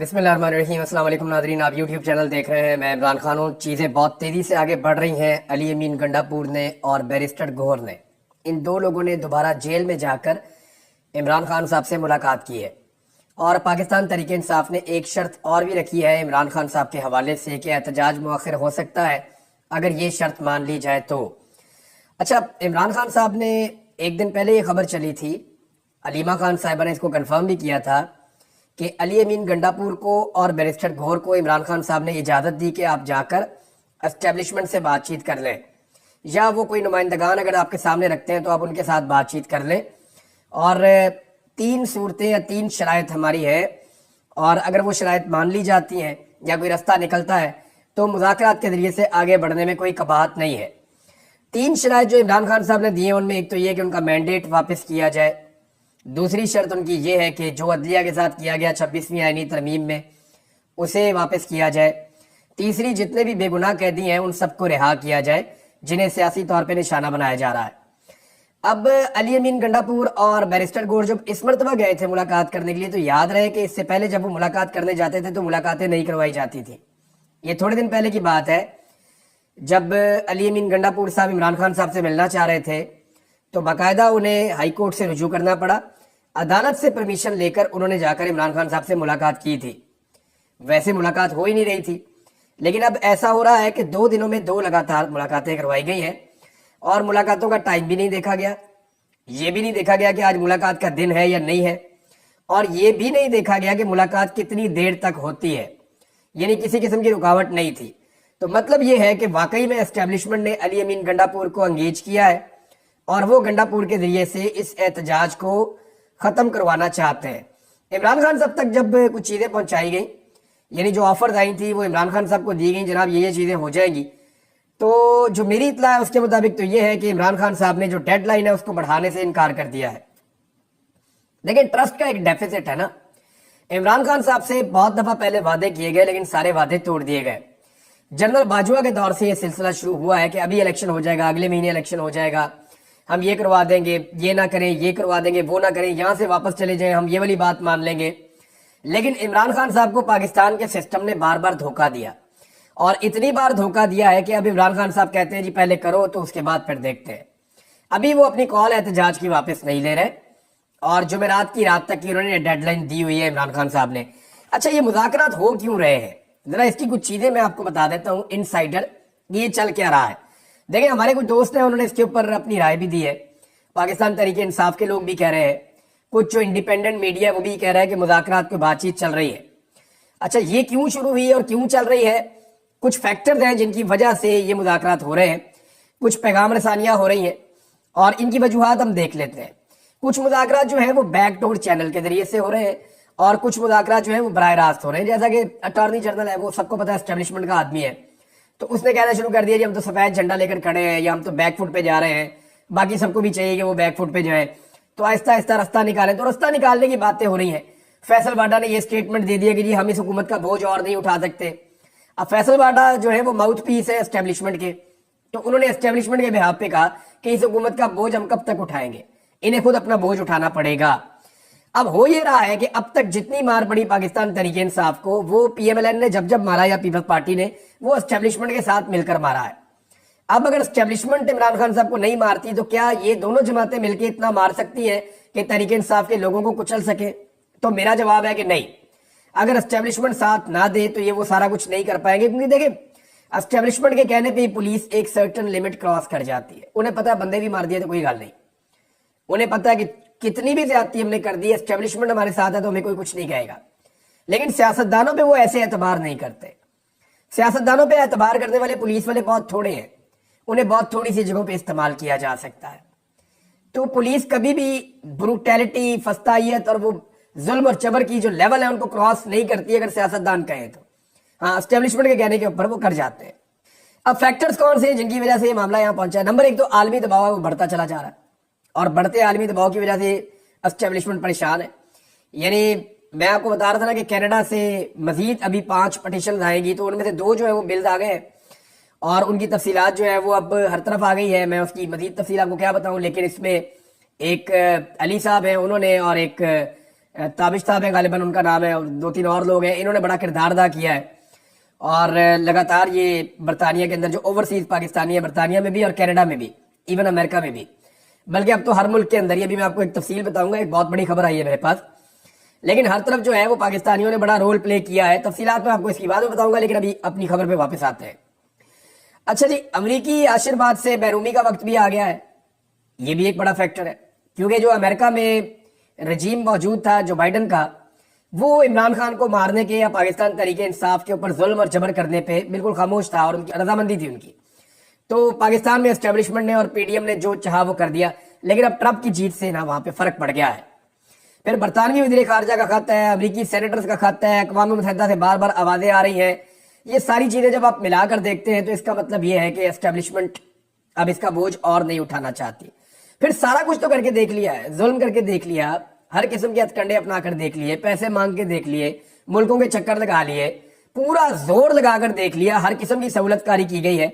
बिस्मिल्लाहिर्रहमानिर्रहीम। अस्सलाम वालेकुम नाज़रीन, आप यूट्यूब चैनल देख रहे हैं। मैं इमरान खान हूँ। चीज़ें बहुत तेज़ी से आगे बढ़ रही हैं। अली अमीन गंडापुर ने और बैरिस्टर गौहर ने, इन दो लोगों ने दोबारा जेल में जाकर इमरान खान साहब से मुलाकात की है और पाकिस्तान तहरीक इंसाफ ने एक शर्त और भी रखी है इमरान खान साहब के हवाले से कि एहतजाज मुअख्खर हो सकता है अगर ये शर्त मान ली जाए तो। अच्छा, इमरान खान साहब ने एक दिन पहले ये खबर चली थी, अलीमा खान साहिबा ने इसको कंफर्म भी किया था कि अली अमीन गंडापुर को और बैरिस्टर गौहर को इमरान खान साहब ने इजाज़त दी कि आप जाकर एस्टेब्लिशमेंट से बातचीत कर लें, या वो कोई नुमाइंदगान अगर आपके सामने रखते हैं तो आप उनके साथ बातचीत कर लें। और तीन सूरतें या तीन शराइत हमारी है, और अगर वो शराइत मान ली जाती हैं या कोई रास्ता निकलता है तो मुज़ाकरात के ज़रिए से आगे बढ़ने में कोई कबाहत नहीं है। तीन शराइत जो इमरान खान साहब ने दी हैं उनमें एक तो ये कि उनका मैंडेट वापस किया जाए, दूसरी शर्त उनकी ये है कि जो अदलिया के साथ किया गया 26वीं आईनी तरमीम में उसे वापस किया जाए, तीसरी जितने भी बेगुनाह कैदी हैं उन सबको रिहा किया जाए जिन्हें सियासी तौर पे निशाना बनाया जा रहा है। अब अली अमीन गंडापुर और बैरिस्टर गौहर जब इस मरतबा गए थे मुलाकात करने के लिए, तो याद रहे कि इससे पहले जब वो मुलाकात करने जाते थे तो मुलाकातें नहीं करवाई जाती थी। ये थोड़े दिन पहले की बात है, जब अली अमीन गंडापुर साहब इमरान खान साहब से मिलना चाह रहे थे तो बाकायदा उन्हें हाई कोर्ट से रुजू करना पड़ा। अदालत से परमिशन लेकर उन्होंने जाकर इमरान खान साहब से मुलाकात की थी। वैसे मुलाकात हो ही नहीं रही थी, लेकिन अब ऐसा हो रहा है कि 2 दिनों में 2 लगातार मुलाकातें करवाई गई हैं और मुलाकातों का टाइम भी नहीं देखा गया, ये भी नहीं देखा गया कि आज मुलाकात का दिन है या नहीं है, और ये भी नहीं देखा गया कि मुलाकात कितनी देर तक होती है, यानी किसी किस्म की रुकावट नहीं थी। तो मतलब ये है कि वाकई में एस्टेब्लिशमेंट ने अली अमीन गंडापुर को एंगेज किया है और वो गंडापुर के जरिए से इस एहतजाज को ख़त्म करवाना चाहते हैं। इमरान खान साहब तक जब कुछ चीज़ें पहुंचाई गई, यानी जो ऑफर्स आई थी वो इमरान खान साहब को दी गई, जनाब ये चीज़ें हो जाएगी, तो जो मेरी इत्तला है उसके मुताबिक तो ये है कि इमरान खान साहब ने जो डेडलाइन है उसको बढ़ाने से इनकार कर दिया है। लेकिन ट्रस्ट का एक डेफिसिट है ना। इमरान खान साहब से बहुत दफ़ा पहले वादे किए गए लेकिन सारे वादे तोड़ दिए गए। जनरल बाजवा के दौर से ये सिलसिला शुरू हुआ है कि अभी इलेक्शन हो जाएगा, अगले महीने इलेक्शन हो जाएगा, हम ये करवा देंगे, ये ना करें, ये करवा देंगे, वो ना करें, यहाँ से वापस चले जाएं, हम ये वाली बात मान लेंगे। लेकिन इमरान खान साहब को पाकिस्तान के सिस्टम ने बार बार धोखा दिया, और इतनी बार धोखा दिया है कि अब इमरान खान साहब कहते हैं जी पहले करो तो उसके बाद फिर देखते हैं। अभी वो अपनी कॉल एहतजाज की वापस नहीं ले रहे, और जुमेरात की रात तक की उन्होंने डेडलाइन दी हुई है इमरान खान साहब ने। अच्छा, ये मुज़ाकरात हो क्यों रहे हैं, जरा इसकी कुछ चीजें मैं आपको बता देता हूँ इनसाइडर, ये चल क्या रहा है। देखिए, हमारे कुछ दोस्त हैं उन्होंने इसके ऊपर अपनी राय भी दी है। पाकिस्तान तहरीक इंसाफ के लोग भी कह रहे हैं, कुछ जो इंडिपेंडेंट मीडिया है वो भी कह रहा है कि मुज़ाकरात की बातचीत चल रही है। अच्छा, ये क्यों शुरू हुई है और क्यों चल रही है? कुछ फैक्टर्स हैं जिनकी वजह से ये मुज़ाकरात हो रहे हैं, कुछ पैगाम रसानियां हो रही हैं, और इनकी वजूहात हम देख लेते हैं। कुछ मुज़ाकरात जो है वो बैकडोर चैनल के जरिए से हो रहे हैं, और कुछ मुज़ाकरात जो है वो बराह रास्त हो रहे हैं। जैसा कि अटॉर्नी जनरल है, वो सबको पता है एस्टेब्लिशमेंट का आदमी है, तो उसने कहना शुरू कर दिया कि हम तो सफेद झंडा लेकर खड़े हैं या हम तो बैक फुट पे जा रहे हैं, बाकी सबको भी चाहिए कि वो बैक फुट पे जाए, तो आहिस्ता आहिस्ता रास्ता निकालें। तो रास्ता निकालने की बातें हो रही हैं। फैसल बाडा ने ये स्टेटमेंट दे दिया कि जी हम इस हुकूमत का बोझ और नहीं उठा सकते। अब फैसल बाडा जो है वो माउथ पीस है एस्टेब्लिशमेंट के, तो उन्होंने एस्टेब्लिशमेंट के बिहाफ पे कहा कि इस हुकूमत का बोझ हम कब तक उठाएंगे, इन्हें खुद अपना बोझ उठाना पड़ेगा। अब हो ये रहा है कि अब तक जितनी मार पड़ी पाकिस्तान तहरीक इंसाफ को, वो पीएमएलएन ने जब जब मारा या पीपल्स पार्टी ने, वो एस्टेब्लिशमेंट के साथ मिलकर मारा है। अब अगर एस्टेब्लिशमेंट इमरान खान साहब को नहीं मारती तो क्या ये दोनों जमातें मिलकर इतना मार सकती हैं कि तहरीक इंसाफ के लोगों को कुचल सके? तो मेरा जवाब है कि नहीं। अगर एस्टेब्लिशमेंट साथ ना दे तो ये वो सारा कुछ नहीं कर पाएंगे, क्योंकि देखिए एस्टेब्लिशमेंट के कहने पे पुलिस एक सर्टन लिमिट क्रॉस कर जाती है। उन्हें पता है बंदे भी मार दिए तो कोई गल नहीं, उन्हें पता है कि कितनी भी ज्यादती हमने कर दी, एस्टेब्लिशमेंट हमारे साथ है तो हमें कोई कुछ नहीं कहेगा। लेकिन सियासतदानों पे वो ऐसे एतबार नहीं करते। सियासतदानों पे एतबार करने वाले पुलिस वाले बहुत थोड़े हैं, उन्हें बहुत थोड़ी सी जगहों पे इस्तेमाल किया जा सकता है। तो पुलिस कभी भी ब्रूटैलिटी, फस्तायत और वो जुल्म और चबर की जो लेवल है उनको क्रॉस नहीं करती अगर सियासतदान कहें तो। हाँ, एस्टेब्लिशमेंट के कहने के ऊपर वो कर जाते हैं। अब फैक्टर्स कौन से हैं जिनकी वजह से ये मामला यहाँ पहुंचा है? नंबर 1 तो आलमी दबाव है, वो बढ़ता चला जा रहा है, और बढ़ते आलमी दबाव की वजह से एस्टेब्लिशमेंट परेशान है। यानी मैं आपको बता रहा था ना कि कनाडा से मजीद अभी 5 पटिशन आएंगी, तो उनमें से 2 जो है वो बिल्स आ गए हैं, और उनकी तफसीलात जो है वो अब हर तरफ आ गई है। मैं उसकी मजीद तफसील आपको क्या बताऊं, लेकिन इसमें एक अली साहब हैं उन्होंने, और एक ताबिश साहब है गालिबन उनका नाम है, और 2-3 और लोग हैं, इन्होंने बड़ा किरदार अदा किया है। और लगातार ये बरतानिया के अंदर जो ओवरसीज पाकिस्तानी है, बरतानिया में भी और कनाडा में भी, इवन अमेरिका में भी, बल्कि अब तो हर मुल्क के अंदर, ये भी मैं आपको एक तफसील बताऊंगा, एक बहुत बड़ी खबर आई है मेरे पास, लेकिन हर तरफ जो है वो पाकिस्तानियों ने बड़ा रोल प्ले किया है। तफसीलात मैं आपको इसकी बाद में बताऊंगा, लेकिन अभी अपनी खबर पे वापस आते हैं। अच्छा जी, अमरीकी आशीर्वाद से बैरूमी का वक्त भी आ गया है, ये भी एक बड़ा फैक्टर है, क्योंकि जो अमेरिका में रजीम मौजूद था जो बाइडन का, वो इमरान खान को मारने के या पाकिस्तान तरीके इंसाफ के ऊपर जुल्म और जबर करने पे बिल्कुल खामोश था और उनकी रजामंदी थी उनकी। तो पाकिस्तान में एस्टेब्लिशमेंट ने और पीडीएम ने जो चाहा वो कर दिया, लेकिन अब ट्रंप की जीत से ना वहां पे फर्क पड़ गया है। फिर बरतानवी वज़ीर खारजा का खत है, अमरीकी सेनेटर्स का खत है, अक़वाम मुत्तहिदा से बार बार आवाजें आ रही हैं, ये सारी चीजें जब आप मिलाकर देखते हैं तो इसका मतलब ये है कि एस्टेब्लिशमेंट अब इसका बोझ और नहीं उठाना चाहती। फिर सारा कुछ तो करके देख लिया है, जुल्म करके देख लिया, हर किस्म के हथकंडे अपना कर देख लिए, पैसे मांग के देख लिए, मुल्कों के चक्कर लगा लिए, पूरा जोर लगाकर देख लिया, हर किस्म की सहूलतकारी की गई है,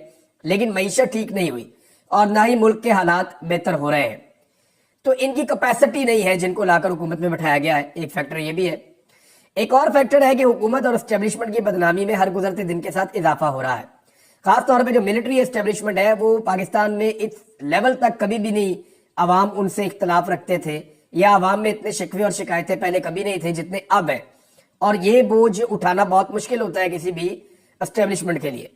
लेकिन मईशत ठीक नहीं हुई और ना ही मुल्क के हालात बेहतर हो रहे हैं। तो इनकी कैपेसिटी नहीं है जिनको लाकर हुकूमत में बैठाया गया है, एक फैक्टर ये भी है। एक और फैक्टर है कि हुकूमत और एस्टेब्लिशमेंट की बदनामी में हर गुजरते दिन के साथ इजाफा हो रहा है। खास तौर पे जो मिलिट्री एस्टेब्लिशमेंट है वो पाकिस्तान में इस लेवल तक कभी भी नहीं अवाम उनसे इख्तलाफ रखते थे, या अवाम में इतने शिकवे और शिकायतें पहले कभी नहीं थे जितने अब है, और ये बोझ उठाना बहुत मुश्किल होता है किसी भी एस्टेब्लिशमेंट के लिए।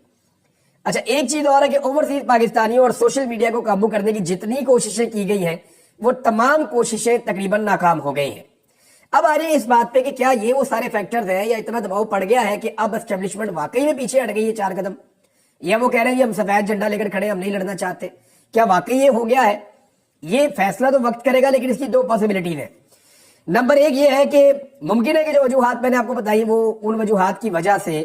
अच्छा, एक चीज और है कि ओवरसीज पाकिस्तानियों और सोशल मीडिया को काबू करने की जितनी कोशिशें की गई हैं वो तमाम कोशिशें तकरीबन नाकाम हो गई हैं। अब आ रही है इस बात पे कि क्या ये वो सारे फैक्टर्स हैं, या इतना दबाव पड़ गया है कि अब एस्टेब्लिशमेंट वाकई में पीछे हट गई है 4 कदम, या वो कह रहे हैं हम सफेद झंडा लेकर खड़े, हम नहीं लड़ना चाहते। क्या वाकई ये हो गया है? ये फैसला तो वक्त करेगा, लेकिन इसकी 2 पॉसिबिलिटीज है। नंबर 1 ये है कि मुमकिन है कि जो वजूहात मैंने आपको बताई वो उन वजूहात की वजह से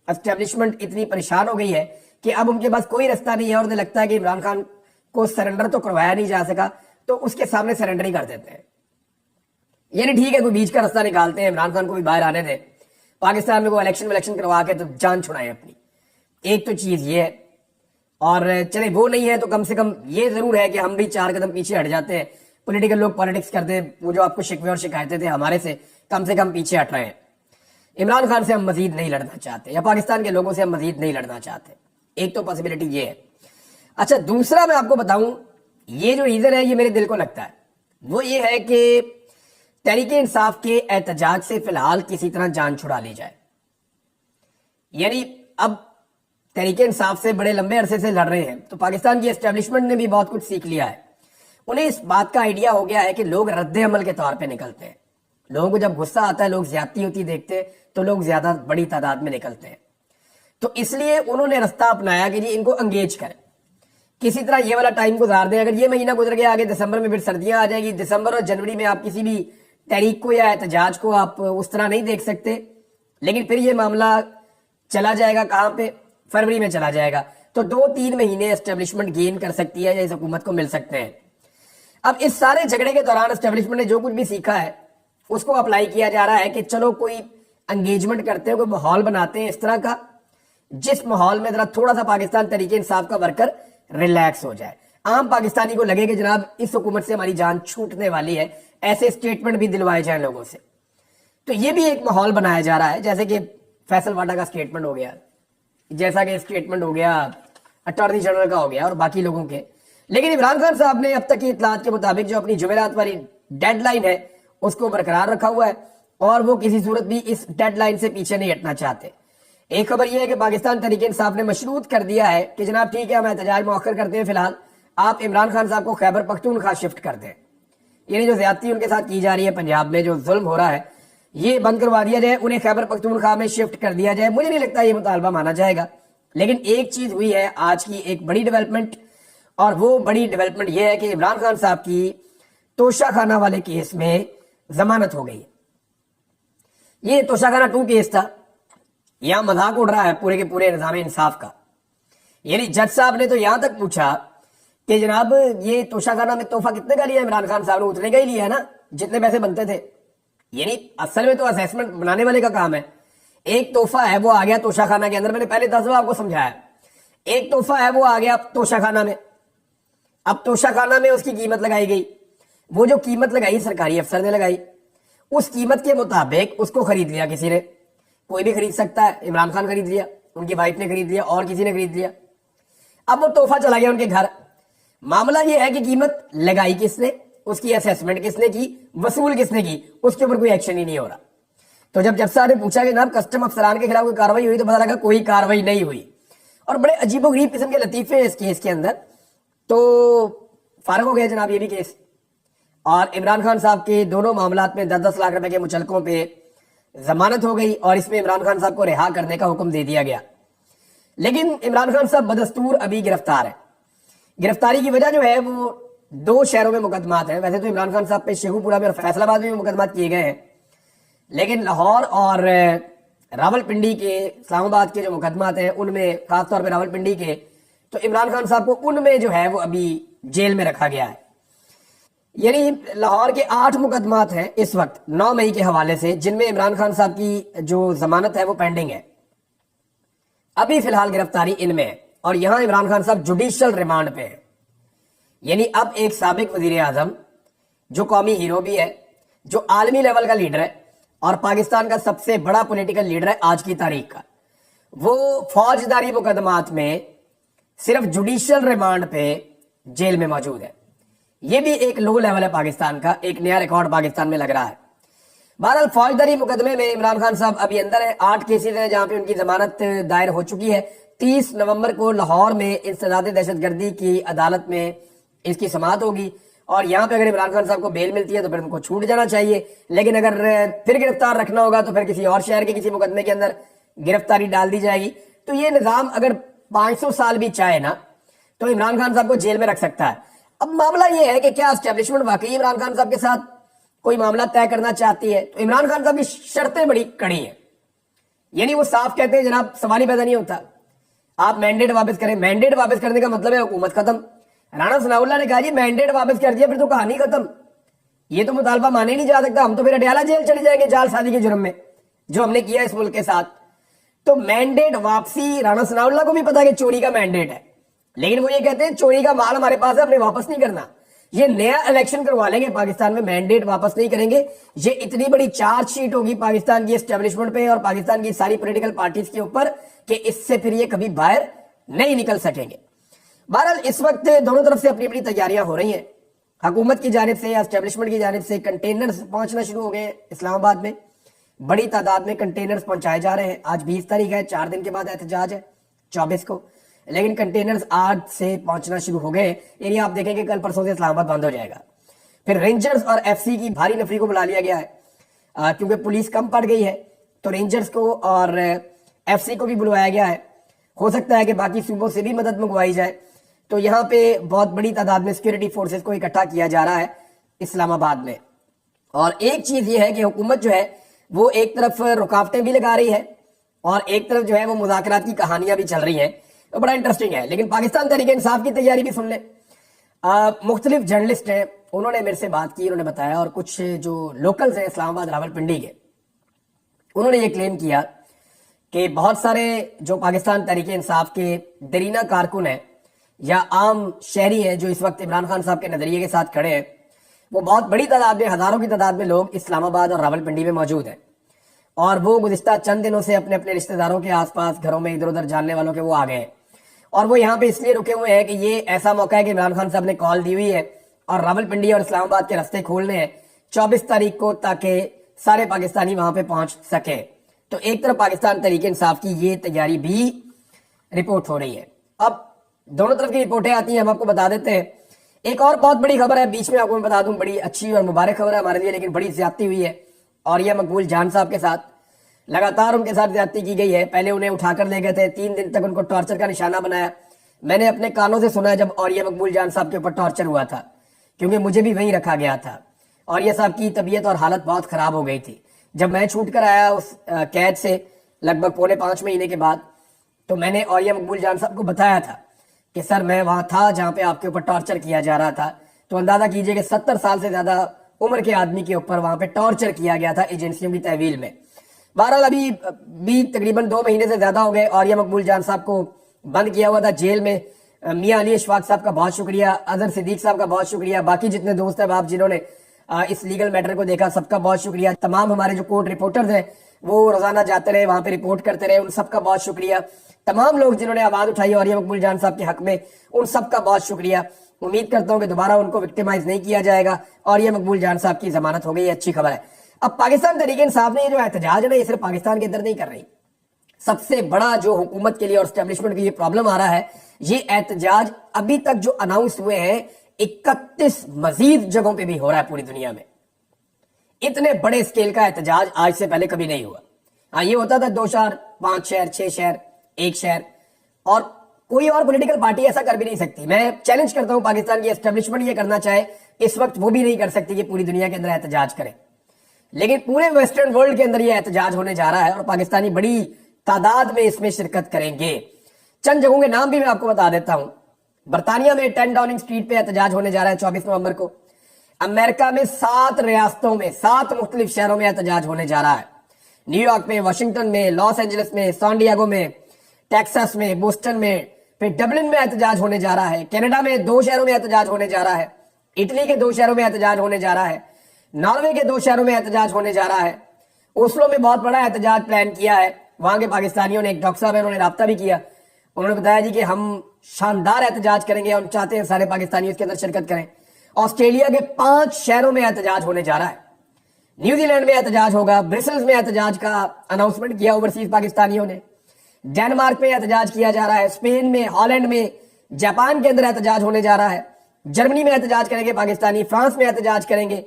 एस्टेब्लिशमेंट इतनी परेशान हो गई है कि अब उनके पास कोई रास्ता नहीं है, और उन्हें लगता है कि इमरान खान को सरेंडर तो करवाया नहीं जा सका, तो उसके सामने सरेंडर ही कर देते हैं। यानी ठीक है, कोई बीच का रास्ता निकालते हैं, इमरान खान को भी बाहर आने दें, पाकिस्तान में कोई इलेक्शन करवा के तो जान छुड़ाएं अपनी। एक तो चीज ये है, और चले वो नहीं है तो कम से कम ये जरूर है कि हम भी 4 कदम पीछे हट जाते हैं। पॉलिटिकल लोग पॉलिटिक्स करते हैं, वो जो आपको शिकवे और शिकायतें थे हमारे से कम पीछे हट रहे हैं। इमरान खान से हम मजीद नहीं लड़ना चाहते, या पाकिस्तान के लोगों से हम मजीद नहीं लड़ना चाहते। एक तो पॉसिबिलिटी ये है। अच्छा, दूसरा मैं आपको बताऊं, ये जो रीजन है ये मेरे दिल को लगता है वो ये है कि तहरीके इंसाफ के एहतजाज से फिलहाल किसी तरह जान छुड़ा ली जाए। यानी अब तहरीके इंसाफ से बड़े लंबे अरसे से लड़ रहे हैं, तो पाकिस्तान की एस्टेब्लिशमेंट ने भी बहुत कुछ सीख लिया है। उन्हें इस बात का आइडिया हो गया है कि लोग रद्द अमल के तौर पे निकलते हैं। लोगों को जब गुस्सा आता है, लोग ज्यादती होती देखते हैं, तो लोग ज्यादा बड़ी तादाद में निकलते हैं। तो इसलिए उन्होंने रास्ता अपनाया कि जी इनको अंगेज करें, किसी तरह ये वाला टाइम गुजार दें। अगर ये महीना गुजर गया, आगे दिसंबर में फिर सर्दियां आ जाएगी। दिसंबर और जनवरी में आप किसी भी तहरीक को या एहतजाज को आप उस तरह नहीं देख सकते, लेकिन फिर ये मामला चला जाएगा कहां पे, फरवरी में चला जाएगा। तो 2-3 महीने एस्टेब्लिशमेंट गेन कर सकती है या इस हुकूमत को मिल सकते हैं। अब इस सारे झगड़े के दौरान एस्टेब्लिशमेंट ने जो कुछ भी सीखा है उसको अप्लाई किया जा रहा है कि चलो कोई एंगेजमेंट करते हैं, कोई माहौल बनाते हैं इस तरह का जिस माहौल में जरा थोड़ा सा पाकिस्तान तरीके इंसाफ का वर्कर रिलैक्स हो जाए। आम पाकिस्तानी को लगे कि जनाब इस हुकूमत से हमारी जान छूटने वाली है, ऐसे स्टेटमेंट भी दिलवाए जाए लोगों से। तो ये भी एक माहौल बनाया जा रहा है, जैसे कि फैसल वाडा का स्टेटमेंट हो गया, जैसा कि स्टेटमेंट हो गया अटॉर्नी जनरल का हो गया और बाकी लोगों के। लेकिन इमरान खान साहब ने अब तक की इतलात के मुताबिक जो अपनी जुमेरात वाली डेडलाइन है उसको बरकरार रखा हुआ है, और वो किसी सूरत भी इस डेडलाइन से पीछे नहीं हटना चाहते। एक खबर यह है कि पाकिस्तान तहरीके इंसाफ ने मशरूत कर दिया है कि जनाब ठीक है, हम एहतजाज मौखर करते हैं, फिलहाल आप इमरान खान साहब को खैबर पख्तूनख्वा शिफ्ट कर दें। यानी जो ज्यादती उनके साथ की जा रही है, पंजाब में जो जुल्म हो रहा है, ये बंद करवा दिया जाए, उन्हें खैबर पख्तूनख्वा में शिफ्ट कर दिया जाए। मुझे नहीं लगता ये मुतालबा माना जाएगा, लेकिन एक चीज हुई है आज की एक बड़ी डेवलपमेंट, और वो बड़ी डेवलपमेंट ये है कि इमरान खान साहब की तोशाखाना वाले केस में जमानत हो गई। ये तोशाखाना 2 केस था, यहां मजाक उड़ रहा है पूरे के पूरे निजाम इंसाफ का। यानी जज साहब ने तो यहां तक पूछा कि जनाब ये तोशाखाना में तोहफा कितने का लिया इमरान खान साहब ने? उतने का ही लिया है ना जितने पैसे बनते थे। यानी असल में तो असेसमेंट बनाने वाले का काम है। एक तोहफा है वो आ गया तोशाखाना के अंदर, मैंने पहले 10 बार आपको समझाया। एक तोहफा है वो आ गया तोशाखाना में, अब तोशाखाना में उसकी कीमत लगाई गई। वो जो कीमत लगाई सरकारी अफसर ने लगाई, उस कीमत के मुताबिक उसको खरीद लिया किसी ने, कोई भी खरीद सकता है, इमरान खान खरीद लिया, उनकी वाइफ ने खरीद लिया, और किसी ने खरीद लिया। अब वो तोहफा चला गया उनके घर। मामला ये है कि कीमत लगाई किसने, उसकी असेसमेंट किसने की, वसूल किसने की, उसके ऊपर कोई एक्शन ही नहीं हो रहा। तो जब जज साहब ने पूछा कि जनाब कस्टम अफसरान के खिलाफ कोई कार्रवाई हुई, तो पता लगा कोई कार्रवाई नहीं हुई। और बड़े अजीबोगरीब किस्म के लतीफे इस केस के अंदर। तो फारग हो गया जनाब ये भी केस, और इमरान खान साहब के दोनों मामलात में 10-10 लाख रुपए के मुचलकों पे जमानत हो गई, और इसमें इमरान खान साहब को रिहा करने का हुक्म दे दिया गया। लेकिन इमरान खान साहब बदस्तूर अभी गिरफ्तार है। गिरफ्तारी की वजह जो है वो 2 शहरों में मुकदमात है। वैसे तो इमरान खान साहब पे शेखुपुरा में और फैसलाबाद में मुकदमात किए गए हैं, लेकिन लाहौर और रावलपिंडी के, इस्लामाबाद के जो मुकदमात हैं उनमें, खासतौर पर रावलपिंडी के, तो इमरान खान साहब को उनमें जो है वो अभी जेल में रखा गया है। यानी लाहौर के 8 मुकदमात हैं इस वक्त 9 मई के हवाले से, जिनमें इमरान खान साहब की जो जमानत है वो पेंडिंग है। अभी फिलहाल गिरफ्तारी इनमें है, और यहां इमरान खान साहब जुडिशियल रिमांड पे है। यानी अब एक साबिक वजीर आजम, जो कौमी हीरो भी है, जो आलमी लेवल का लीडर है, और पाकिस्तान का सबसे बड़ा पॉलिटिकल लीडर है आज की तारीख का, वो फौजदारी मुकदमात में सिर्फ जुडिशियल रिमांड पे जेल में मौजूद है। ये भी एक लो लेवल है पाकिस्तान का, एक नया रिकॉर्ड पाकिस्तान में लग रहा है। बहरहाल फौजदारी मुकदमे में इमरान खान साहब अभी अंदर है। 8 केसेस हैं जहां पे उनकी जमानत दायर हो चुकी है। 30 नवंबर को लाहौर में इंसदाद दहशतगर्दी की अदालत में इसकी समाअत होगी, और यहाँ पे अगर इमरान खान साहब को बेल मिलती है तो फिर उनको छूट जाना चाहिए। लेकिन अगर फिर गिरफ्तार रखना होगा तो फिर किसी और शहर के किसी मुकदमे के अंदर गिरफ्तारी डाल दी जाएगी। तो ये निजाम अगर 500 साल भी चाहे ना, तो इमरान खान साहब को जेल में रख सकता है। अब मामला ये है कि क्या एस्टेब्लिशमेंट वाकई इमरान खान साहब के साथ कोई मामला तय करना चाहती है? तो इमरान खान साहब की शर्तें बड़ी कड़ी हैं। यानी वो साफ कहते हैं जनाब सवाल ही पैदा नहीं होता, आप मैंडेट वापस करें। मैंडेट वापस करने का मतलब है हुकूमत खत्म। राणा सनाउल्लाह ने कहा जी मैंडेट वापस कर दिया फिर तो कहानी खत्म, ये तो मुतालबा माने नहीं जा सकता, हम तो फिर अडयाला जेल चले जाएंगे जाल साजी के जुर्म में, जो हमने किया इस मुल्क के साथ। तो मैंडेट वापसी, राणा सनाउल्लाह को भी पता है कि चोरी का मैंडेट है, लेकिन वो ये कहते हैं चोरी का माल हमारे पास है, हमने वापस नहीं करना। ये नया इलेक्शन करवा लेंगे पाकिस्तान में, मैंडेट वापस नहीं करेंगे। ये इतनी बड़ी चार्जशीट होगी पाकिस्तान की एस्टेब्लिशमेंट पे और पाकिस्तान की सारी पॉलिटिकल पार्टीज के ऊपर कि इससे फिर ये कभी बाहर नहीं निकल सकेंगे। बहरहाल इस वक्त दोनों तरफ से अपनी अपनी तैयारियां हो रही हैं। हुकूमत की जानिब से या एस्टेब्लिशमेंट की जानिब से कंटेनर्स पहुंचना शुरू हो गए इस्लामाबाद में, बड़ी तादाद में कंटेनर्स पहुंचाए जा रहे हैं। आज 20 तारीख है, 4 दिन के बाद एहतजाज है 24 को, लेकिन कंटेनर्स आज से पहुंचना शुरू हो गए। यानी आप देखेंगे कल परसों से इस्लामाबाद बंद हो जाएगा। फिर रेंजर्स और एफसी की भारी नफरी को बुला लिया गया है, क्योंकि पुलिस कम पड़ गई है, तो रेंजर्स को और एफसी को भी बुलवाया गया है। हो सकता है कि बाकी सूबों से भी मदद मंगवाई जाए। तो यहाँ पे बहुत बड़ी तादाद में सिक्योरिटी फोर्सेस को इकट्ठा किया जा रहा है इस्लामाबाद में। और एक चीज ये है कि हुकूमत जो है वो एक तरफ रुकावटें भी लगा रही है और एक तरफ जो है वो मुज़ाकरात की कहानियां भी चल रही हैं, तो बड़ा इंटरेस्टिंग है। लेकिन पाकिस्तान तहरीक इंसाफ की तैयारी भी सुन ले। मुख्तलिफ जर्नलिस्ट हैं, उन्होंने मेरे से बात की, उन्होंने बताया, और कुछ जो लोकल्स हैं इस्लामाबाद रावलपिंडी के, उन्होंने ये क्लेम किया कि बहुत सारे जो पाकिस्तान तहरीक इंसाफ के दरीना कारकुन हैं या आम शहरी हैं जो इस वक्त इमरान खान साहब के नजरिए के साथ खड़े हैं, वो बहुत बड़ी तादाद में, हजारों की तादाद में लोग इस्लामाबाद और रावलपिंडी में मौजूद हैं। और वो गुज़िश्ता चंद दिनों से अपने अपने रिश्तेदारों के आसपास घरों में इधर उधर जानने वालों के वो आ गए हैं, और वो यहाँ पे इसलिए रुके हुए हैं कि ये ऐसा मौका है कि इमरान खान साहब ने कॉल दी हुई है और रावलपिंडी और इस्लामाबाद के रास्ते खोलने हैं 24 तारीख को, ताकि सारे पाकिस्तानी वहां पे पहुंच सके। तो एक तरफ पाकिस्तान तहरीक इंसाफ की ये तैयारी भी रिपोर्ट हो रही है। अब दोनों तरफ की रिपोर्टें आती हैं, हम आपको बता देते हैं। एक और बहुत बड़ी खबर है, बीच में आपको मैं बता दूं, बड़ी अच्छी और मुबारक खबर है हमारे लिए, लेकिन बड़ी ज्यादती हुई है और यह मकबूल जान साहब के साथ। लगातार उनके साथ ज्यादती की गई है। पहले उन्हें उठाकर ले गए थे, 3 दिन तक उनको टॉर्चर का निशाना बनाया। मैंने अपने कानों से सुना है जब और यह मकबूल जान साहब के ऊपर टॉर्चर हुआ था, क्योंकि मुझे भी वहीं रखा गया था और यह साहब की तबीयत और हालत बहुत खराब हो गई थी। जब मैं छूट कर आया उस कैद से लगभग 4.5 महीने के बाद, तो मैंने और यह मकबूल जान साहब को बताया था कि सर मैं वहां था जहां पे आपके ऊपर टॉर्चर किया जा रहा था। तो अंदाजा कीजिए कि 70 साल से ज्यादा उम्र के आदमी के ऊपर वहां पे टॉर्चर किया गया था एजेंसियों की तहवील में। बहरहाल अभी भी तकरीबन 2 महीने से ज्यादा हो गए और यह मकबूल जान साहब को बंद किया हुआ था जेल में। मियां अली इशफाक साहब का बहुत शुक्रिया, अजहर सिद्दीक साहब का बहुत शुक्रिया, बाकी जितने दोस्त हैं आप जिन्होंने اس لیگل میٹر کو دیکھا. سب کا بہت شکریہ. تمام ہمارے جو کورٹ رپورٹرز ہیں وہ روزانہ جاتے رہے, وہاں پہ رپورٹ کرتے رہے, ان سب کا بہت شکریہ. تمام لوگ جنہوں نے آواز اٹھائی اور یہ مقبول جان صاحب کے حق میں, ان سب کا بہت شکریہ. امید کرتا ہوں کہ دوبارہ ان کو وکٹیمائز نہیں کیا جائے گا اور یہ مقبول جان صاحب کی ضمانت ہو گئی, اچھی خبر ہے. اب پاکستان تحریک انصاف نے یہ جو احتجاج ہے نا, یہ صرف پاکستان کے اندر نہیں کر رہی. سب سے بڑا جو حکومت کے لیے اور اسٹیبلشمنٹ کے لیے پرابلم آ رہا ہے, یہ احتجاج ابھی تک جو اناؤنس ہوئے ہیں 31 مزید جگہوں پہ بھی ہو رہا ہے پوری دنیا میں. اتنے بڑے اسکیل کا احتجاج آج سے پہلے کبھی نہیں ہوا. ہاں یہ ہوتا تھا 2 شہر, 5 شہر, 6 شہر, 1 شہر, اور کوئی اور پولیٹیکل پارٹی ایسا کر بھی نہیں سکتی. میں چیلنج کرتا ہوں پاکستان کی اسٹیبلشمنٹ یہ کرنا چاہے, اس وقت وہ بھی نہیں کر سکتی کہ پوری دنیا کے اندر احتجاج کرے. لیکن پورے ویسٹرن ورلڈ کے اندر یہ احتجاج ہونے جا رہا ہے اور پاکستانی بڑی تعداد میں اس میں شرکت کریں گے. چند جگہوں کے نام بھی میں آپ کو بتا دیتا ہوں. برطانیہ میں 10 ڈاؤننگ اسٹریٹ پہ احتجاج ہونے جا رہا ہے 24 نومبر کو. امریکہ میں 7 ریاستوں میں 7 مختلف شہروں میں احتجاج ہونے جا رہا ہے. نیو یارک میں, واشنگٹن میں, لاس اینجلس میں, سان ڈیاگو میں, ٹیکساس میں, بوسٹن میں, پھر ڈبلن میں احتجاج ہونے جا رہا ہے. کینیڈا میں 2 شہروں میں احتجاج ہونے جا رہا ہے. اٹلی کے 2 شہروں میں احتجاج ہونے جا رہا ہے. ناروے کے 2 شہروں میں احتجاج ہونے جا رہا ہے. اوسلو میں بہت بڑا احتجاج پلان کیا ہے. وہاں کے پاکستانیوں نے, ایک ڈاکٹر صاحب ہیں, انہوں نے رابطہ بھی کیا. انہوں نے بتایا جی کہ ہم شاندار احتجاج کریں گے اور چاہتے ہیں سارے پاکستانی اس کے اندر شرکت کریں. آسٹریلیا کے 5 شہروں میں احتجاج ہونے جا رہا ہے. نیوزی لینڈ میں احتجاج ہوگا. برسلز میں احتجاج کا اناؤنسمنٹ کیا اوورسیز پاکستانیوں نے. ڈینمارک میں احتجاج کیا جا رہا ہے. اسپین میں, ہالینڈ میں, جاپان کے اندر احتجاج ہونے جا رہا ہے. جرمنی میں احتجاج کریں گے پاکستانی. فرانس میں احتجاج کریں گے.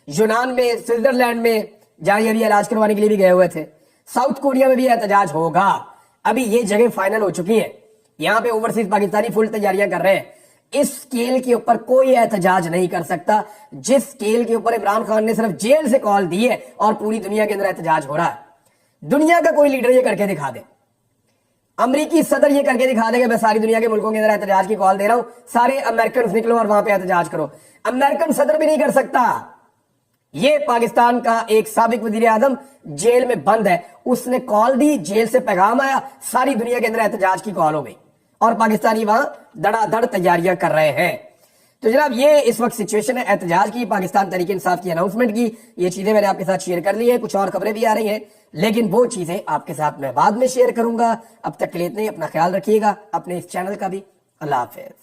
یونان میں, سوئٹزرلینڈ میں, جہاں یہ ابھی علاج کروانے کے لیے بھی گئے ہوئے تھے. ساؤتھ کوریا میں بھی احتجاج ہوگا. ابھی یہ جگہ فائنل ہو چکی ہیں. یہاں پہ اوورسیز پاکستانی فل تیاریاں کر رہے ہیں. اس سکیل کے اوپر کوئی احتجاج نہیں کر سکتا جس سکیل کے اوپر عمران خان نے صرف جیل سے کال دی ہے اور پوری دنیا کے اندر احتجاج ہو رہا ہے. دنیا کا کوئی لیڈر یہ کر کے دکھا دے. امریکی صدر یہ کر کے دکھا دے کہ میں ساری دنیا کے ملکوں کے اندر احتجاج کی کال دے رہا ہوں, سارے امریکنز نکلو اور وہاں پہ احتجاج کرو. امریکن صدر بھی نہیں کر سکتا. یہ پاکستان کا ایک سابق وزیر اعظم جیل میں بند ہے, اس نے کال دی, جیل سے پیغام آیا, ساری دنیا کے اندر احتجاج کی کال ہو گئی اور پاکستانی وہاں دڑا دڑ تیاریاں کر رہے ہیں. تو جناب یہ اس وقت سچویشن ہے احتجاج کی, پاکستان تحریک انصاف کی اناؤنسمنٹ کی. یہ چیزیں میں نے آپ کے ساتھ شیئر کر لی ہیں, کچھ اور خبریں بھی آ رہی ہیں, لیکن وہ چیزیں آپ کے ساتھ میں بعد میں شیئر کروں گا. اب تک کے لیے اتنے, اپنا خیال رکھیے گا, اپنے اس چینل کا بھی. اللہ حافظ.